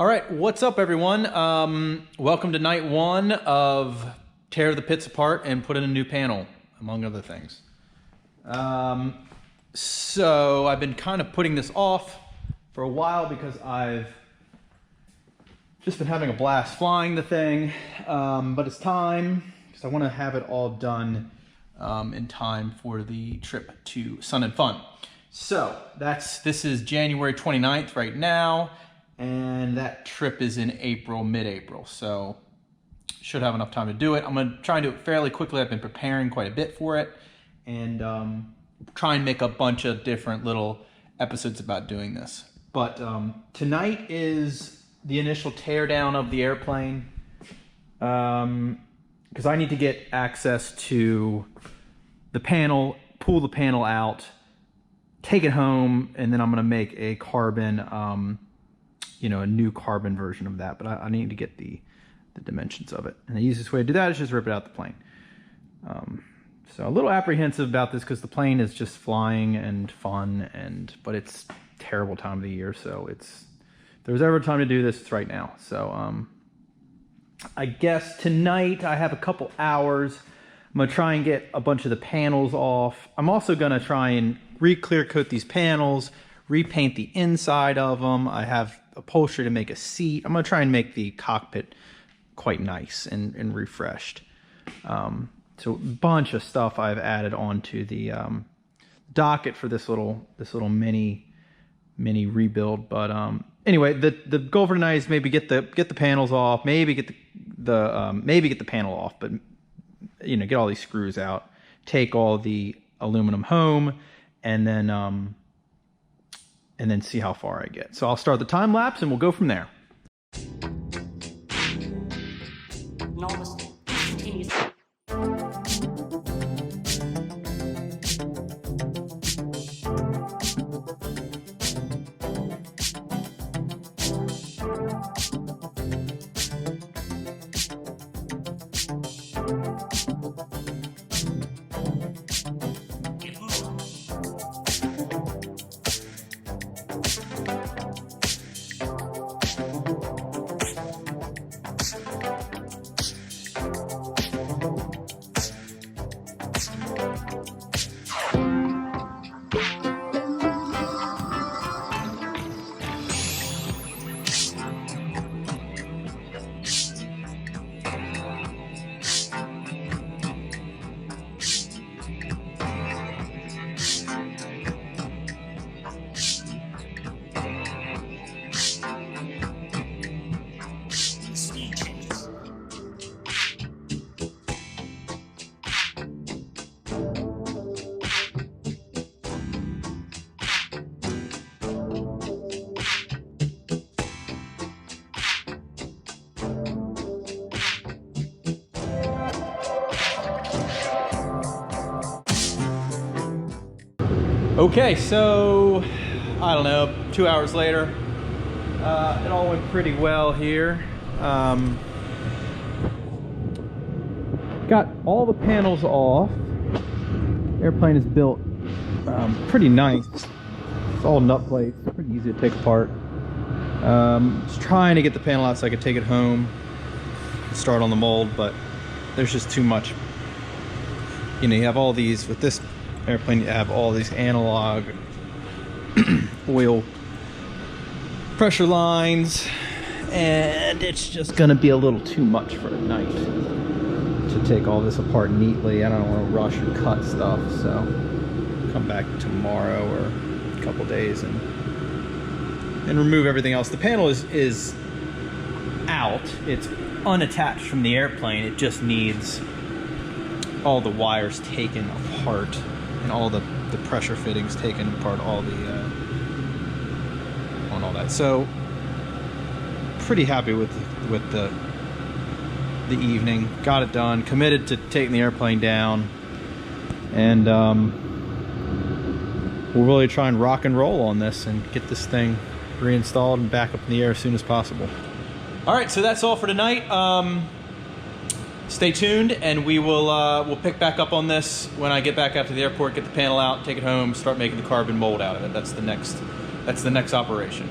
All right, what's up everyone? Welcome to night one of tear the pits apart and put in a new panel, among other things. So I've been kind of putting this off for a while because I've just been having a blast flying the thing, but it's time because I want to have it all done in time for the trip to Sun and Fun. So this is January 29th right now, and that trip is in April, mid-April. So should have enough time to do it. I'm gonna try and do it fairly quickly. I've been preparing quite a bit for it, and try and make a bunch of different little episodes about doing this. But tonight is the initial tear down of the airplane, because I need to get access to the panel, pull the panel out, take it home, and then I'm gonna make a carbon, a new carbon version of that. But I need to get the dimensions of it. And the easiest way to do that is just rip it out the plane. So a little apprehensive about this because the plane is just flying and fun, but it's a terrible time of the year. So if there's ever a time to do this, it's right now. So I guess tonight I have a couple hours. I'm gonna try and get a bunch of the panels off. I'm also gonna try and re-clear coat these panels, repaint the inside of them. I have upholstery to make a seat. I'm gonna try and make the cockpit quite nice and refreshed. So a bunch of stuff I've added onto the docket for this little mini rebuild. But anyway, the goal for tonight is maybe get the panels off, maybe get the panel off, but get all these screws out, take all the aluminum home, and then see how far I get. So I'll start the time lapse and we'll go from there. Okay, so I don't know, 2 hours later, it all went pretty well here. Got all the panels off. Airplane is built pretty nice. It's all nut plates, pretty easy to take apart. Just trying to get the panel out so I could take it home and start on the mold, but there's just too much. You have all these, with this airplane, you have all these analog oil pressure lines, and it's just gonna be a little too much for tonight to take all this apart neatly. I don't want to rush and cut stuff, so come back tomorrow or a couple days and remove everything else. The panel is out, it's unattached from the airplane. It just needs all the wires taken apart and all the pressure fittings taken apart, all that. So pretty happy with the evening. Got it done, committed to taking the airplane down, and we'll really try and rock and roll on this and get this thing reinstalled and back up in the air as soon as possible. All right, so that's all for tonight. Stay tuned, and we'll pick back up on this when I get back out to the airport, get the panel out, take it home, start making the carbon mold out of it. That's the next operation.